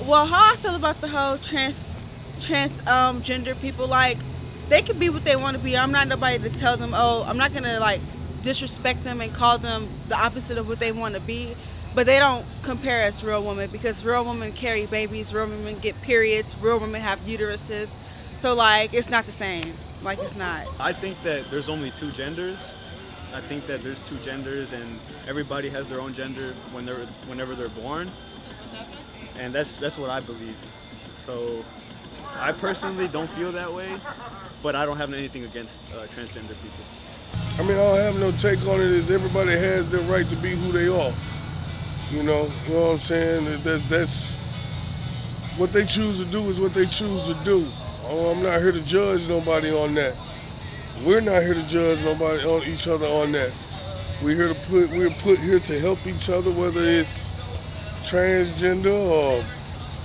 Well, how I feel about the whole gender people, like they can be what they want to be. I'm not nobody to tell them, oh, I'm not gonna like disrespect them and call them the opposite of what they want to be. But they don't compare us real women because real women carry babies, real women get periods, real women have uteruses. So like it's not the same. Like it's not. I think that there's only two genders. I think that there's two genders, and everybody has their own gender whenever they're born, and that's what I believe. So, I personally don't feel that way, but I don't have anything against transgender people. I mean, I don't have no take on it. Is everybody has their right to be who they are. You know what I'm saying? That's what they choose to do is what they choose to do. Oh, I'm not here to judge nobody on that. We're not here to judge nobody on each other on that. We're put here to help each other, whether it's transgender or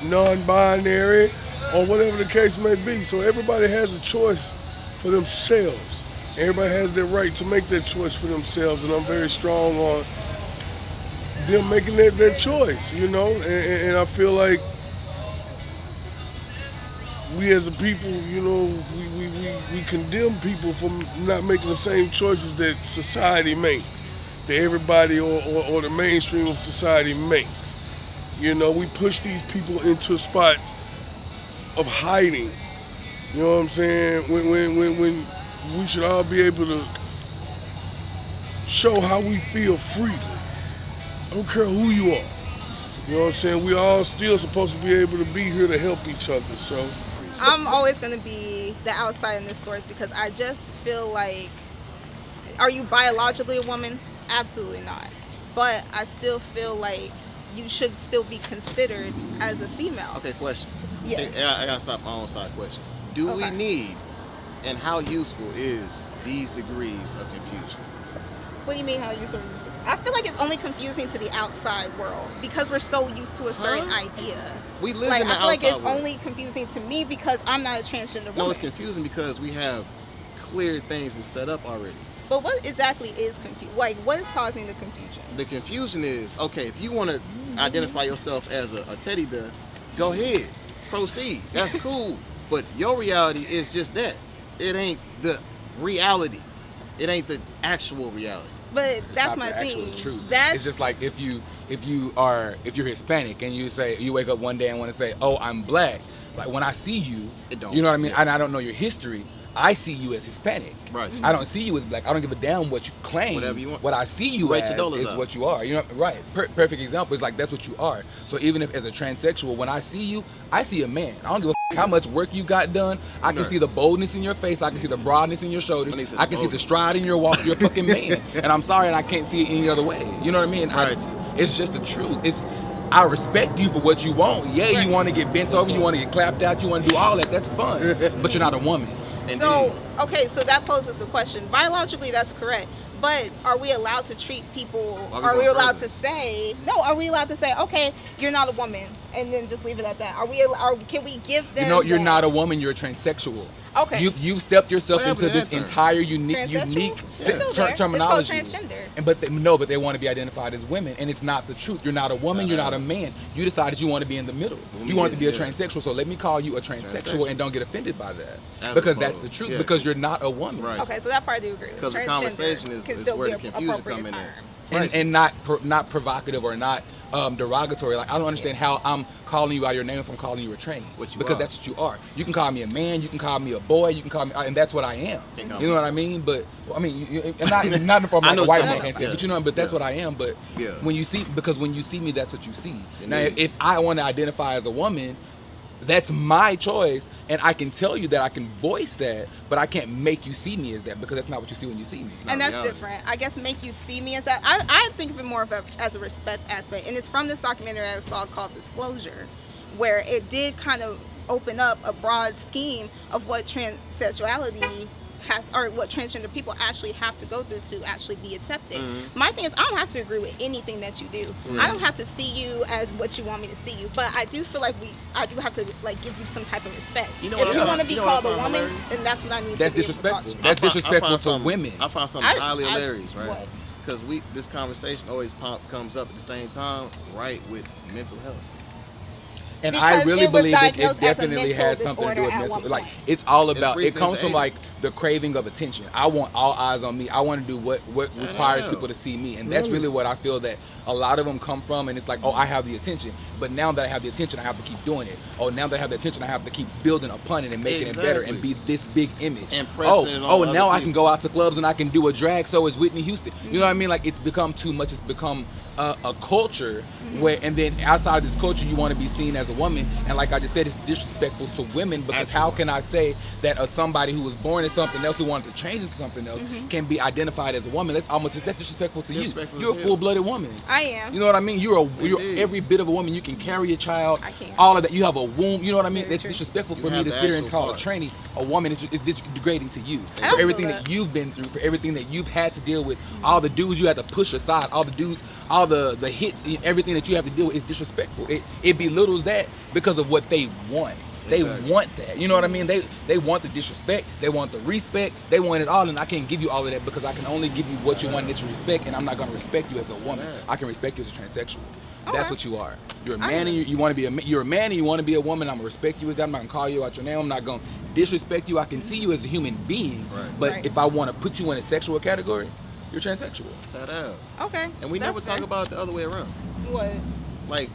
non-binary or whatever the case may be. So everybody has a choice for themselves. Everybody has their right to make that choice for themselves, and I'm very strong on them making their choice, you know. And I feel like we as a people, you know, we condemn people for not making the same choices that society makes, that everybody or the mainstream of society makes. You know, we push these people into spots of hiding. You know what I'm saying? When we should all be able to show how we feel freely. I don't care who you are. You know what I'm saying? We all still supposed to be able to be here to help each other. So I'm always going to be the outside in this source because I just feel like, are you biologically a woman? Absolutely not. But I still feel like you should still be considered as a female. Okay, question. Yes. I got to stop my own side question. Do we need, and how useful is these degrees of confusion? What do you mean how you sort of use it? I feel like it's only confusing to the outside world because we're so used to a certain idea. We live Like in the I feel like outside it's world. only confusing to me because I'm not a transgender woman. No, it's confusing because we have clear things to set up already. But what exactly is confusion? Like, what is causing the confusion? The confusion is, okay, if you want to identify yourself as a teddy bear, go ahead, proceed. That's cool. But your reality is just that. It ain't the reality. It ain't the actual reality. But that's Not my the actual thing. truth. That's It's just like if you're Hispanic and you wake up one day and want to say, oh, I'm black. Like when I see you, It don't. you know what I mean? Yeah. And I don't know your history. I see you as Hispanic. Right. I don't see you as black. I don't give a damn what you claim. Whatever you want. What I see you Rate as your dollars is up. what you are. You know, right? Perfect example is like that's what you are. So even if as a transsexual, when I see you, I see a man. I don't give a how much work you got done. I can Right. see the boldness in your face. I can see the broadness in your shoulders. When he said I can see the boldness. stride in your walk. You're a fucking man. And I'm sorry, and I can't see it any other way. You know what I mean? Right. It's just the truth. I respect you for what you want. Yeah, you want to get bent over, you want to get clapped out, you want to do all that. That's fun. But you're not a woman. so okay. So that poses the question. Biologically, that's correct. But are we allowed to treat people? Are we Are we going allowed further? to say no? Are we allowed to say okay, you're not a woman, and then just leave it at that? Can we give them? You know, you're that? not a woman. You're a transsexual. Okay. You've stepped yourself Whatever into that this term. entire Transsexual? unique It's still there. terminology. It's called transgender. But they want to be identified as women, and it's not the truth. You're not a woman. You're not a man. You decided you want to be in the middle. You want to be a transsexual. So let me call you a transsexual, and don't get offended by that, As because opposed- that's the truth. yeah. Because you're not a woman. Right. Okay, so that part I do agree with. Because the Transgender conversation is can still where be the an confusion appropriate come in term. at. And not provocative or not derogatory. Like I don't understand how I'm calling you out of your name if I'm calling you a tranny. What you because are. that's what you are. You can call me a man. You can call me a boy. You can call me, and that's what I am. Can't call You know me- what I mean? But I mean, not from I like know a white what man you're can't say, talking it, but you know. But that's Yeah. what I am. But Yeah. when you see me, that's what you see. Indeed. Now, if I want to identify as a woman, that's my choice, and I can tell you that I can voice that, but I can't make you see me as that because that's not what you see when you see me. And that's reality. different. I guess make you see me as that. I think of it more as a respect aspect. And it's from this documentary I saw called Disclosure, where it did kind of open up a broad scheme of what transsexuality has, or what transgender people actually have to go through to actually be accepted. My thing is, I don't have to agree with anything that you do. I don't have to see you as what you want me to see you, but I do feel like I do have to like give you some type of respect. You know what if I you find- want to be you know what I called a find woman, hilarious? then that's what I need That's to be able to call disrespectful. you. That's disrespectful to something- women. I find something highly I- hilarious, right? what? Because this conversation always comes up at the same time, right, with mental health. And I Because really it was believe it diagnosed as a definitely mental has something to do with disorder at mental. one Like point. it's all about. It recent comes as from the like 80s. the craving of attention. I want all eyes on me. I want to do what requires up. people to see me, and that's really what I feel that a lot of them come from. And it's like, oh, I have the attention, but now that I have the attention, I have to keep doing it. Oh, now that I have the attention, I have to keep building upon it and making it better and be this big image. And pressing it on oh, other now I can people. go out to clubs and I can do a drag show as Whitney Houston. You know what I mean? Like it's become too much. It's become a culture where, and then outside of this culture, you want to be seen as a woman. And like I just said, it's disrespectful to women because how can I say that somebody who was born as something else who wanted to change into something else can be identified as a woman? That's disrespectful to you. Disrespectful You're a as hell. full-blooded woman. I am. You know what I mean? You're Indeed. every bit of a woman. You can carry a child. I can. All of that. You have a womb. You know what I mean? Very It's true. disrespectful You for me have to the sit here and actual call parts. a tranny a woman. It's degrading to you I for feel everything that. that you've been through, for everything that you've had to deal with, all the dudes you had to push aside, all the dudes, all the hits, everything that you have to deal with is disrespectful. It belittles that because of what they want. They Exactly. want that. You know what I mean? They want the disrespect. They want the respect. They want it all, and I can't give you all of that because I can only give you what you want, and it's respect, and I'm not going to respect you as a woman. I can respect you as a transsexual. That's Okay. what you are. You're a I man, and you want to be you're a man, and you want to be a woman. I'm gonna respect you as that. I'm not gonna call you out your name. I'm not gonna disrespect you. I can see you as a human being. Right. But Right. if I want to put you in a sexual category, you're transsexual. Ta-da. Okay. And we that's never talk fair. about it the other way around. What? Like,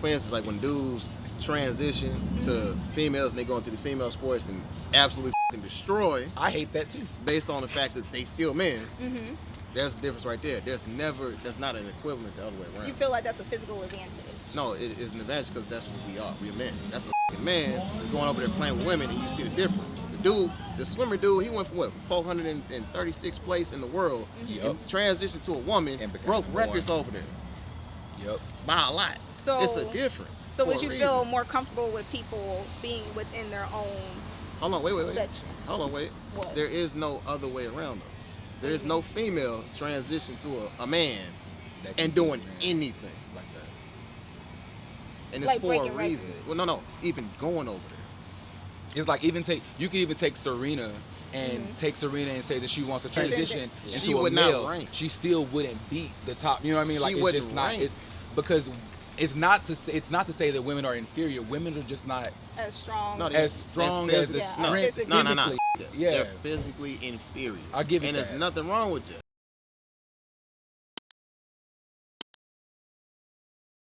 for instance, like when dudes transition to females and they go into the female sports and absolutely fucking destroy I hate that too. based on the fact that they still men. Mm-hmm. There's the difference right there. That's not an equivalent the other way around. You feel like that's a physical advantage. No, it is an advantage because that's who we are. We're men. That's a fucking man that's going over there playing with women, and you see the difference. The swimmer dude, he went from what 436th place in the world, Yep. and transitioned to a woman, And became broke number records one. over there Yep. by a lot. So- it's a difference. So for would a you reason. feel more comfortable with people being within their own Hold on, wait. section? Hold on, wait. What? There is no other way around though. There is no female transition to a man That and you doing man. anything. like that. And it's Like for a breaking records. reason. Well, no, even going over there. It's like you can even take Serena and take Serena and say that she wants to transition She into a would not male. rank. She still wouldn't beat the top. You know what I mean? She Like it's wouldn't just not. rank. It's because it's not to say that women are inferior. Women are just not As strong. No, as strong as the Yeah, strength physically. No. physically. They're physically inferior. I'll give you And there's that. nothing wrong with that.